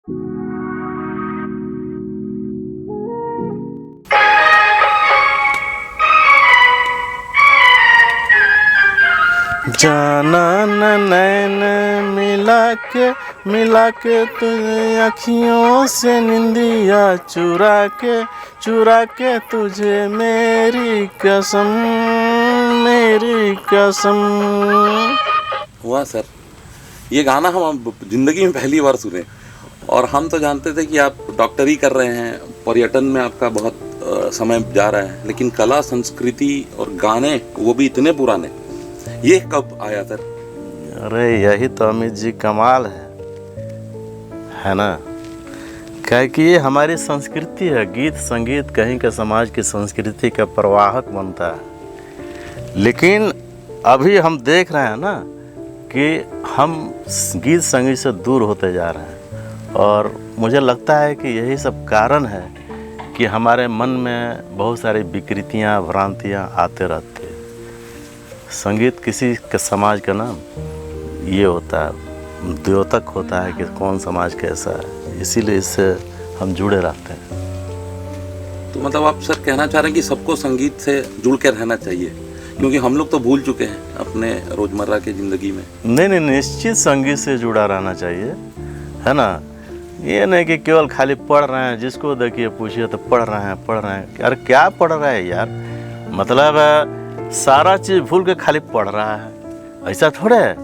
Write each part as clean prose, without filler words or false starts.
जाना न नैन मिला के तुझे अखियों से निंदिया चुरा के तुझे मेरी कसम। हुआ सर, ये गाना हम जिंदगी में पहली बार सुने और हम तो जानते थे कि आप डॉक्टरी कर रहे हैं, पर्यटन में आपका बहुत समय जा रहा है, लेकिन कला संस्कृति और गाने वो भी इतने पुराने, ये कब आया सर? अरे यही तो अमित जी कमाल है ना। क्या कि ये हमारी संस्कृति है, गीत संगीत कहीं का समाज की संस्कृति का प्रवाहक बनता है। लेकिन अभी हम देख रहे हैं ना कि हम गीत संगीत से दूर होते जा रहे हैं और मुझे लगता है कि यही सब कारण है कि हमारे मन में बहुत सारी विकृतियाँ भ्रांतियाँ आते रहती है। संगीत किसी के समाज का नाम ये होता है, द्योतक होता है कि कौन समाज कैसा है, इसीलिए इससे हम जुड़े रहते हैं। तो मतलब आप सर कहना चाह रहे हैं कि सबको संगीत से जुड़ के रहना चाहिए, क्योंकि हम लोग तो भूल चुके हैं अपने रोजमर्रा की जिंदगी में। नहीं, निश्चित संगीत से जुड़ा रहना चाहिए, है ना। ये नहीं कि केवल खाली पढ़ रहे हैं, जिसको देखिए पूछिए तो पढ़ रहे हैं। अरे क्या पढ़ रहे हैं यार, मतलब सारा चीज़ भूल के खाली पढ़ रहा है। ऐसा थोड़े है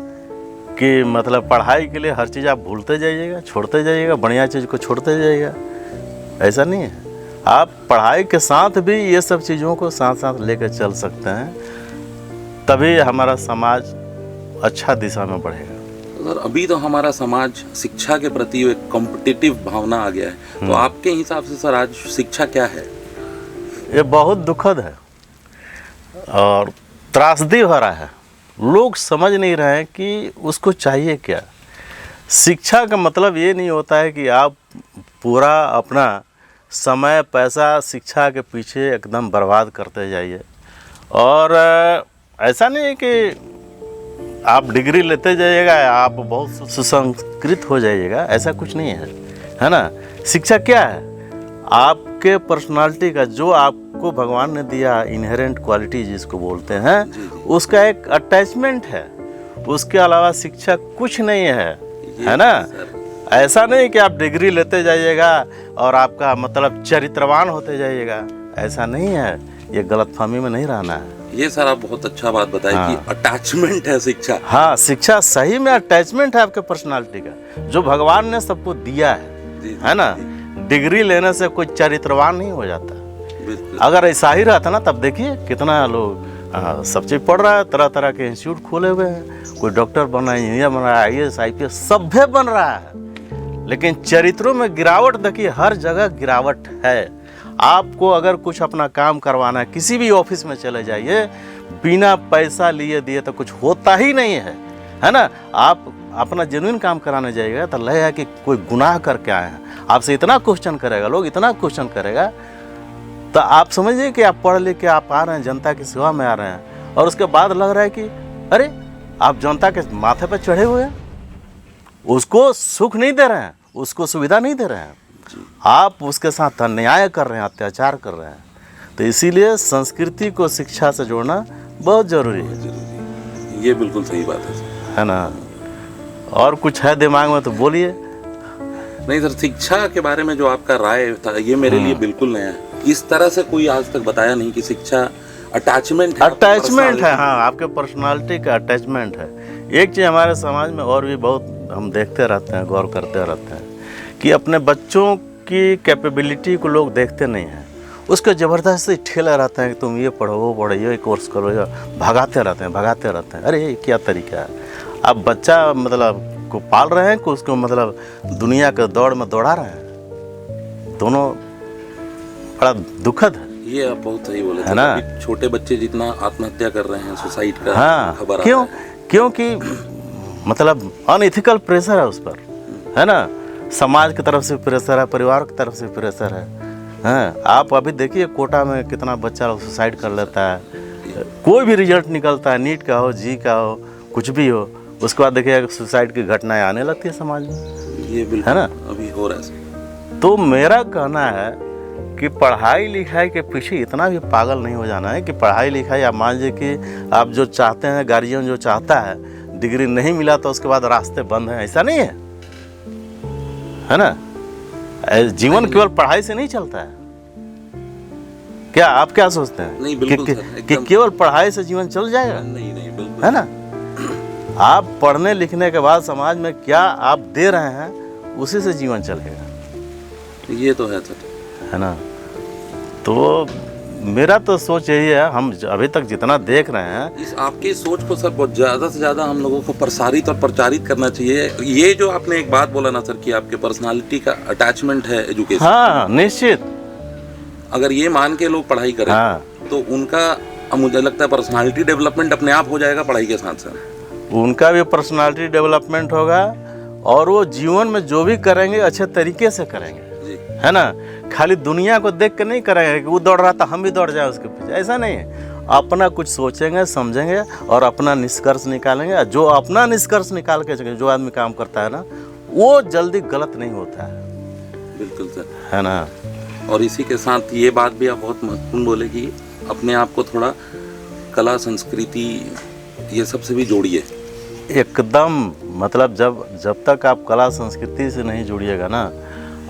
कि मतलब पढ़ाई के लिए हर चीज़ आप भूलते जाइएगा, छोड़ते जाइएगा, बढ़िया चीज़ को छोड़ते जाइएगा, ऐसा नहीं है। आप पढ़ाई के साथ भी ये सब चीज़ों को साथ साथ लेकर चल सकते हैं, तभी हमारा समाज अच्छा दिशा में बढ़ेगा। सर अभी तो हमारा समाज शिक्षा के प्रति एक कॉम्पिटिटिव भावना आ गया है, तो आपके हिसाब से सर आज शिक्षा क्या है? ये बहुत दुखद है और त्रासदी हो रहा है। लोग समझ नहीं रहे हैं कि उसको चाहिए क्या। शिक्षा का मतलब ये नहीं होता है कि आप पूरा अपना समय पैसा शिक्षा के पीछे एकदम बर्बाद करते जाइए। और ऐसा नहीं है कि आप डिग्री लेते जाइएगा, आप बहुत सुसंस्कृत हो जाइएगा, ऐसा कुछ नहीं है ना। शिक्षा क्या है? आपके पर्सनालिटी का जो आपको भगवान ने दिया इनहेरेंट क्वालिटी जिसको बोलते हैं, उसका एक अटैचमेंट है। उसके अलावा शिक्षा कुछ नहीं है ना। ऐसा नहीं कि आप डिग्री लेते जाइएगा और आपका मतलब चरित्रवान होते जाइएगा, ऐसा नहीं है। ये गलतफहमी में नहीं रहना है। ये सर आप बहुत अच्छा बात बताई कि अटैचमेंट है शिक्षा। हाँ, शिक्षा सही में अटैचमेंट है आपके पर्सनालिटी का, जो भगवान ने सबको दिया है ना। डिग्री लेने से कोई चरित्रवान नहीं हो जाता। अगर ऐसा ही रहता ना, तब देखिए कितना लोग सब चीज़ पढ़ रहा है, तरह तरह के इंस्टीट्यूट खोले हुए हैं, कोई डॉक्टर बन रहा है, इंजीनियर बन रहा है, IAS IPS सभ्य बन रहा है। लेकिन चरित्रों में गिरावट देखिए, हर जगह गिरावट है। आपको अगर कुछ अपना काम करवाना है, किसी भी ऑफिस में चले जाइए, बिना पैसा लिए दिए तो कुछ होता ही नहीं है ना। आप अपना जेन्युइन काम कराने जाइएगा तो लगेगा कि कोई गुनाह करके आए हैं। आपसे इतना क्वेश्चन करेगा, लोग इतना क्वेश्चन करेगा, तो आप समझिए कि आप पढ़ लिख के आप आ रहे हैं, जनता की सेवा में आ रहे हैं, और उसके बाद लग रहा है कि अरे आप जनता के माथे पर चढ़े हुए हैं, उसको सुख नहीं दे रहे हैं, उसको सुविधा नहीं दे रहे हैं, आप उसके साथ अन्याय कर रहे हैं, अत्याचार कर रहे हैं। तो इसीलिए संस्कृति को शिक्षा से जोड़ना बहुत ज़रूरी है। ये बिल्कुल सही बात है ना। और कुछ है दिमाग में तो बोलिए। नहीं सर, शिक्षा के बारे में जो आपका राय था ये मेरे लिए बिल्कुल नया है। इस तरह से कोई आज तक बताया नहीं कि शिक्षा अटैचमेंट है। हाँ, आपके पर्सनालिटी का अटैचमेंट है। एक चीज़ हमारे समाज में और भी बहुत हम देखते रहते हैं, गौर करते रहते हैं कि अपने बच्चों की कैपेबिलिटी को लोग देखते नहीं हैं, उसको ज़बरदस्ती ठेला रहता है कि तुम ये पढ़ो, वो पढ़ो, ये कोर्स करो, या भगाते रहते हैं। अरे ये क्या तरीका है? आप बच्चा मतलब को पाल रहे हैं कि उसको मतलब दुनिया के दौड़ में दौड़ा रहे हैं? दोनों बड़ा दुखद है। ये आप बहुत सही बोले है ना। छोटे बच्चे जितना आत्महत्या कर रहे हैं, सुसाइड का खबर क्यों? क्योंकि मतलब अनइथिकल प्रेशर है उस पर, है ना। समाज की तरफ से प्रेशर है, परिवार की तरफ से प्रेशर है। आप अभी देखिए कोटा में कितना बच्चा सुसाइड कर लेता है। कोई भी रिजल्ट निकलता है, नीट का हो, जी का हो, कुछ भी हो, उसके बाद देखिए सुसाइड की घटनाएं आने लगती है समाज में, ये बिल्कुल है ना? अभी हो रहा है। तो मेरा कहना है कि पढ़ाई लिखाई के पीछे इतना भी पागल नहीं हो जाना है कि पढ़ाई लिखाई, आप मान लीजिए कि आप जो चाहते हैं, गार्जियन जो चाहता है, डिग्री नहीं मिला तो उसके बाद रास्ते बंद हैं, ऐसा नहीं है ना? जीवन केवल पढ़ाई से नहीं चलता है। क्या आप क्या सोचते हैं? नहीं, बिल्कुल कि, सर, कि एकदम। केवल पढ़ाई से जीवन चल जाएगा? नहीं नहीं, बिल्कुल है ना? आप पढ़ने लिखने के बाद समाज में क्या आप दे रहे हैं, उसी से जीवन चलेगा। ये तो है सर, है ना? तो मेरा तो सोच यही है, हम अभी तक जितना देख रहे हैं, इस आपकी सोच को सर बहुत ज़्यादा से ज़्यादा हम लोगों को प्रसारित और प्रचारित करना चाहिए। ये जो आपने एक बात बोला ना सर कि आपके पर्सनालिटी का अटैचमेंट है एजुकेशन, हाँ निश्चित, अगर ये मान के लोग पढ़ाई करें हाँ, तो उनका, मुझे लगता है पर्सनालिटी डेवलपमेंट अपने आप हो जाएगा पढ़ाई के साथ साथ। उनका भी पर्सनालिटी डेवलपमेंट होगा और वो जीवन में जो भी करेंगे अच्छे तरीके से करेंगे, जी, है ना? खाली दुनिया को देख के नहीं करेंगे कि वो दौड़ रहा था हम भी दौड़ जाए उसके पीछे, ऐसा नहीं है। अपना कुछ सोचेंगे, समझेंगे और अपना निष्कर्ष निकालेंगे। जो अपना निष्कर्ष निकाल के जो आदमी काम करता है ना, वो जल्दी गलत नहीं होता है। बिल्कुल सर, है ना? और इसी के साथ ये बात भी आप बहुत महत्वपूर्ण बोले कि अपने आप को थोड़ा कला, संस्कृति, ये सब से भी जोड़िए। एकदम, मतलब जब तक आप कला संस्कृति से नहीं जुड़िएगा ना,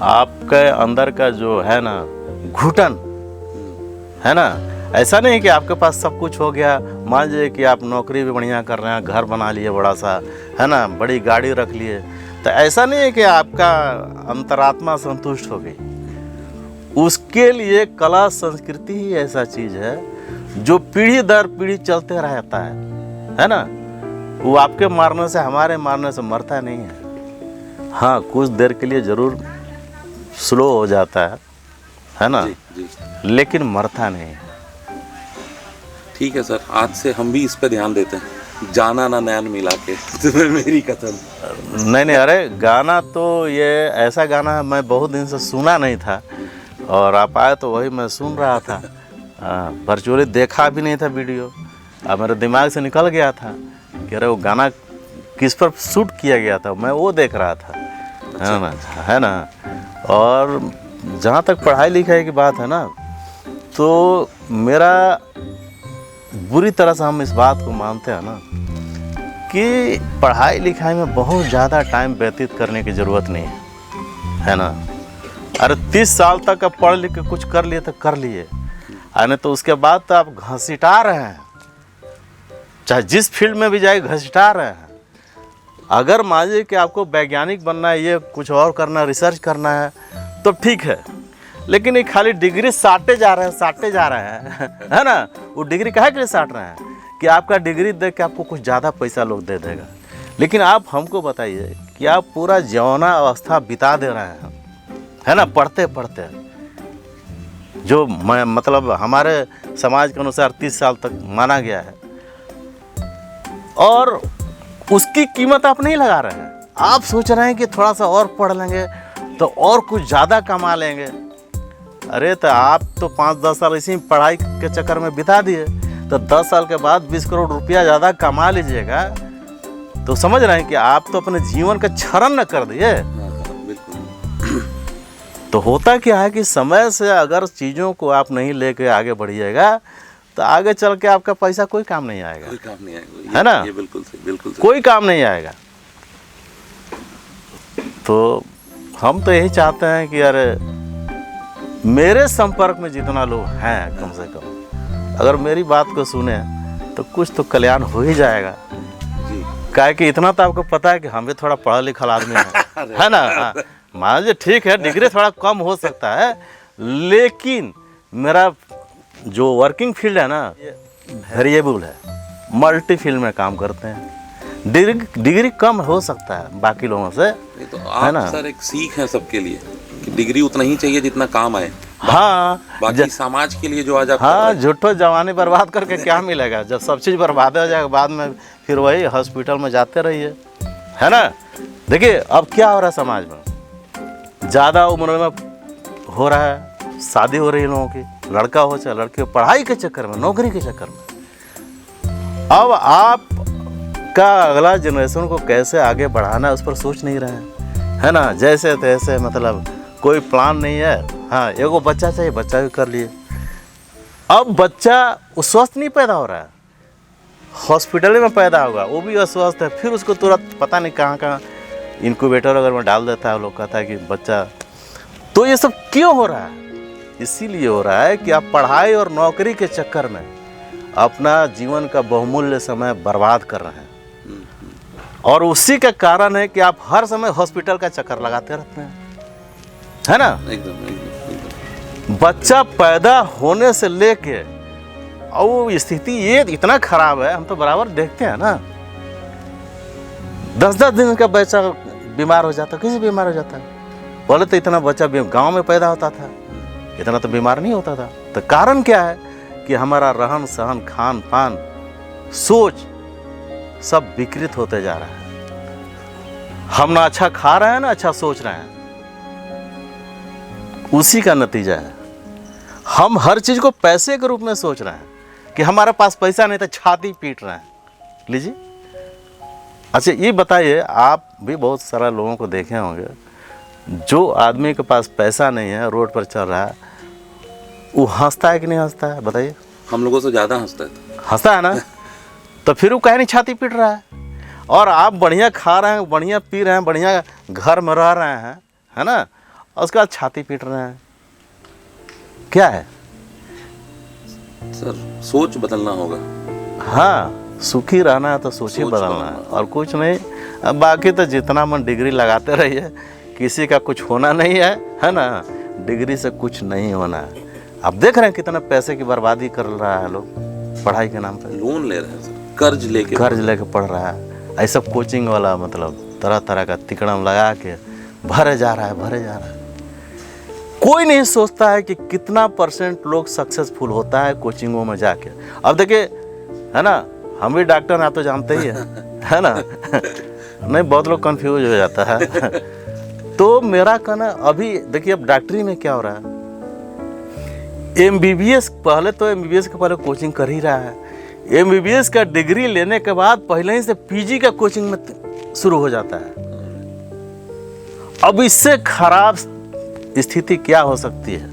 आपके अंदर का जो है ना घुटन, है ना, ऐसा नहीं कि आपके पास सब कुछ हो गया। मान लीजिए कि आप नौकरी भी बढ़िया कर रहे हैं, घर बना लिए बड़ा सा, है ना, बड़ी गाड़ी रख लिए, तो ऐसा नहीं है कि आपका अंतरात्मा संतुष्ट हो गई। उसके लिए कला संस्कृति ही ऐसा चीज़ है जो पीढ़ी दर पीढ़ी चलते रहता है ना? वो आपके मारने से, हमारे मारने से मरता नहीं है। हाँ, कुछ देर के लिए ज़रूर स्लो हो जाता है ना? जी, जी। लेकिन मरता नहीं है। ठीक है सर, आज से हम भी इस पे ध्यान देते हैं, जाना ना नैन मिला के तुम्हें मेरी कसम। नहीं, अरे गाना तो ये ऐसा गाना है, मैं बहुत दिन से सुना नहीं था और आप आए तो वही मैं सुन रहा था। वर्चुअली देखा भी नहीं था वीडियो, अब मेरे दिमाग से निकल गया था कि अरे वो गाना किस पर शूट किया गया था, मैं वो देख रहा था। अच्छा। है ना? और जहाँ तक पढ़ाई लिखाई की बात है ना, तो मेरा बुरी तरह से हम इस बात को मानते हैं ना कि पढ़ाई लिखाई में बहुत ज़्यादा टाइम व्यतीत करने की ज़रूरत नहीं है ना? अरे 30 साल तक आप पढ़ लिख के कुछ कर लिए तो कर लिए, नहीं तो उसके बाद तो आप घसीटा रहे हैं, चाहे जिस फील्ड में भी जाए घसीटा रहे हैं। अगर मान लीजिए कि आपको वैज्ञानिक बनना है, ये कुछ और करना है, रिसर्च करना है, तो ठीक है, लेकिन ये खाली डिग्री साटे जा रहे हैं है ना? वो डिग्री काहे के लिए साट रहे हैं कि आपका डिग्री देख के आपको कुछ ज़्यादा पैसा लोग दे देगा। लेकिन आप हमको बताइए कि आप पूरा जवाना अवस्था बिता दे रहे हैं, है ना, पढ़ते पढ़ते, जो मतलब हमारे समाज के अनुसार 30 साल तक माना गया है, और उसकी कीमत आप नहीं लगा रहे हैं। आप सोच रहे हैं कि थोड़ा सा और पढ़ लेंगे तो और कुछ ज़्यादा कमा लेंगे। अरे तो आप तो 5-10 साल इसी पढ़ाई के चक्कर में बिता दिए, तो 10 साल के बाद 20 करोड़ रुपया ज़्यादा कमा लीजिएगा, तो समझ रहे हैं कि आप तो अपने जीवन का क्षरण न कर दिए। तो होता क्या है कि समय से अगर चीज़ों को आप नहीं लेके आगे बढ़िएगा तो आगे चल के आपका पैसा कोई काम नहीं आएगा, कोई काम नहीं आएगा, है ना? ये बिल्कुल सही, बिल्कुल सही। कोई काम नहीं आएगा। तो हम तो यही चाहते हैं कि अरे मेरे संपर्क में जितना लोग हैं, कम से कम अगर मेरी बात को सुने तो कुछ तो कल्याण हो ही जाएगा जी। काहे कि इतना तो आपको पता है कि हम भी थोड़ा पढ़ा लिखा आदमी हैं, है ना? मान लीजिए ठीक है, डिग्री थोड़ा कम हो सकता है, लेकिन मेरा जो वर्किंग फील्ड है ना, वेरिएबल है, मल्टी फील्ड में काम करते हैं। डिग्री कम हो सकता है बाकी लोगों से, ये तो आप सर एक सीख है सबके लिए कि डिग्री उतना ही चाहिए जितना काम आए। हाँ, बाकी समाज के लिए जो आज आप हाँ, झूठो जवानी बर्बाद करके क्या मिलेगा? जब सब चीज़ बर्बाद हो जाएगा बाद में फिर वही हॉस्पिटल में जाते रहिए, है ना? देखिए अब क्या हो रहा है समाज में, ज़्यादा उम्र में हो रहा है शादी हो रही है लोगों की, लड़का हो चाहे लड़की हो, पढ़ाई के चक्कर में, नौकरी के चक्कर में। अब आप का अगला जनरेशन को कैसे आगे बढ़ाना है उस पर सोच नहीं रहे हैं, है ना। जैसे तैसे मतलब कोई प्लान नहीं है। हाँ, एगो बच्चा चाहिए, बच्चा भी कर लिए। अब बच्चा स्वस्थ नहीं पैदा हो रहा है, हॉस्पिटल में पैदा होगा, वो भी अस्वस्थ है, फिर उसको तुरंत पता नहीं कहाँ कहाँ इनक्यूबेटर अगर में डाल देता है, लोग कहता है कि बच्चा। तो ये सब क्यों हो रहा है? इसीलिए हो रहा है कि आप पढ़ाई और नौकरी के चक्कर में अपना जीवन का बहुमूल्य समय बर्बाद कर रहे हैं, और उसी का कारण है कि आप हर समय हॉस्पिटल का चक्कर लगाते रहते हैं, है ना। एकदम। बच्चा पैदा होने से लेके और वो स्थिति ये इतना खराब है, हम तो बराबर देखते हैं ना, 10-10 दिन का बच्चा बीमार हो जाता है। कैसे बीमार हो जाता है? पहले तो इतना बच्चा गांव में पैदा होता था, इतना तो बीमार नहीं होता था। तो कारण क्या है कि हमारा रहन सहन, खान पान, सोच सब विकृत होते जा रहा है। हम ना अच्छा खा रहे हैं ना अच्छा सोच रहे हैं, उसी का नतीजा है। हम हर चीज को पैसे के रूप में सोच रहे हैं कि हमारे पास पैसा नहीं तो छाती पीट रहे हैं। लीजिए, अच्छा ये बताइए, आप भी बहुत सारा लोगों को देखे होंगे, जो आदमी के पास पैसा नहीं है, रोड पर चल रहा है, वो हंसता है कि नहीं हंसता है? बताइए। हम लोगों से ज़्यादा हंसता है। हंसता है ना। तो फिर वो कहीं नहीं छाती पीट रहा है। और आप बढ़िया खा रहे हैं, बढ़िया पी रहे हैं, बढ़िया घर में रह रहे हैं, है ना, और उसके बाद छाती पीट रहे हैं। क्या है सर? सोच बदलना होगा। हाँ, सुखी रहना है तो सोच ही बदलना है, और कुछ नहीं। अब बाकी तो जितना मन डिग्री लगाते रहिए, किसी का कुछ होना नहीं है ना। डिग्री से कुछ नहीं होना है। आप देख रहे हैं कितना पैसे की बर्बादी कर रहा है लोग पढ़ाई के नाम पे। लोन ले रहे हैं सर, कर्ज लेके पढ़ रहा है। ऐसा कोचिंग वाला मतलब तरह तरह का तिकड़म लगा के भरे जा रहा है। कोई नहीं सोचता है कि कितना % लोग सक्सेसफुल होता है कोचिंगों में जाके। अब देखिए, है ना, हम भी डॉक्टर हैं, आप तो जानते ही है ना। नहीं, बहुत लोग कंफ्यूज हो जाता है। तो मेरा कहना, अभी देखिए अब डॉक्टरी में क्या हो रहा है, MBBS पहले तो MBBS के पहले कोचिंग कर ही रहा है। MBBS का डिग्री लेने के बाद पहले ही से PG का कोचिंग में शुरू हो जाता है। अब इससे खराब स्थिति क्या हो सकती है?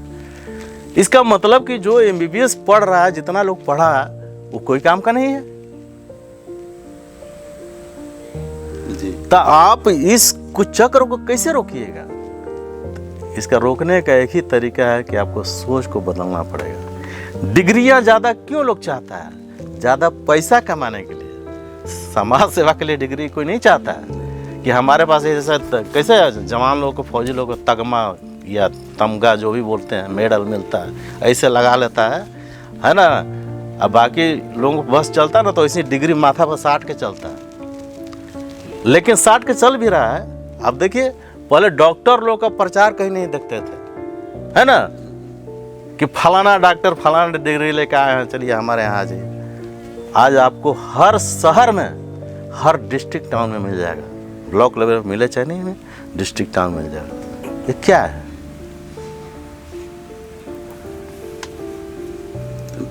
इसका मतलब कि जो MBBS पढ़ रहा है, जितना लोग पढ़ा है, वो कोई काम का नहीं है जी। तो आप इस कुचक्र को कैसे रोकिएगा? इसका रोकने का एक ही तरीका है कि आपको सोच को बदलना पड़ेगा। डिग्रियां ज्यादा क्यों लोग चाहता है? ज्यादा पैसा कमाने के लिए। समाज सेवा के लिए डिग्री कोई नहीं चाहता है कि हमारे पास जैसा कैसे जवान लोगों को, फौजी लोगों को तगमा या तमगा जो भी बोलते हैं, मेडल मिलता है, ऐसे लगा लेता है ना। अब बाकी लोगों को बस चलता ना तो इसी डिग्री माथा पर साट के चलता है, लेकिन साट के चल भी रहा है। अब देखिए, पहले डॉक्टर लोग का प्रचार कहीं नहीं देखते थे, है ना, कि फलाना डॉक्टर फलाना डिग्री लेके आए हैं, चलिए हमारे यहाँ आ जाइए। आज आपको हर शहर में, हर डिस्ट्रिक्ट टाउन में मिल जाएगा। ब्लॉक लेवल में मिले चाहे नहीं में, डिस्ट्रिक्ट टाउन मिल जाएगा। ये क्या है?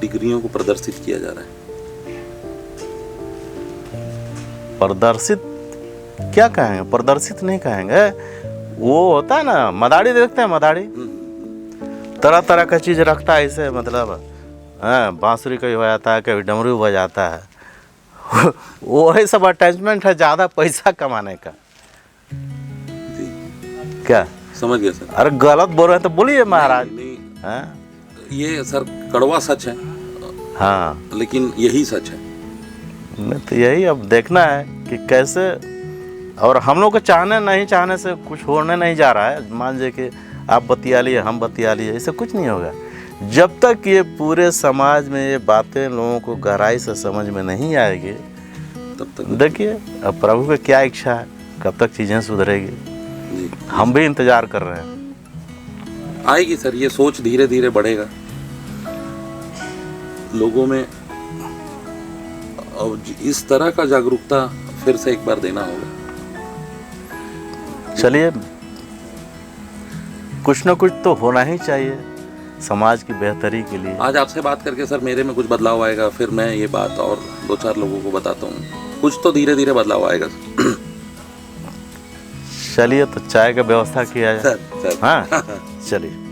डिग्रियों को प्रदर्शित किया जा रहा है। प्रदर्शित क्या कहेंगे? प्रदर्शित नहीं कहेंगे, वो होता है ना, मदारी देखते हैं, मदारी तरह तरह का चीज रखता है इसे, मतलब बांसुरी कभी बजाता है, कभी डमरू बजाता है। वो है सब अटैचमेंट है ज़्यादा पैसा कमाने का। जी। क्या समझ गया सर? अरे गलत बोल रहे हैं तो बोलिए महाराज। नहीं, ये सर कड़वा सच है। हाँ, लेकिन यही सच है। नहीं तो यही अब देखना है कि कैसे, और हम लोग को चाहने नहीं चाहने से कुछ होने नहीं जा रहा है। मान लीजिए कि आप बतिया लिए, हम बतिया लिए, इससे कुछ नहीं होगा। जब तक ये पूरे समाज में ये बातें लोगों को गहराई से समझ में नहीं आएगी, तब तक देखिए अब प्रभु की क्या इच्छा है, कब तक चीज़ें सुधरेगी। जी। हम भी इंतजार कर रहे हैं। आएगी सर, ये सोच धीरे धीरे बढ़ेगा लोगों में, और इस तरह का जागरूकता फिर से एक बार देना होगा। चलिए, कुछ ना कुछ तो होना ही चाहिए समाज की बेहतरी के लिए। आज आपसे बात करके सर मेरे में कुछ बदलाव आएगा, फिर मैं ये बात और 2-4 लोगों को बताता हूँ। कुछ तो धीरे धीरे बदलाव आएगा चलिए तो चाय का व्यवस्था किया जाए। सर हाँ चलिए।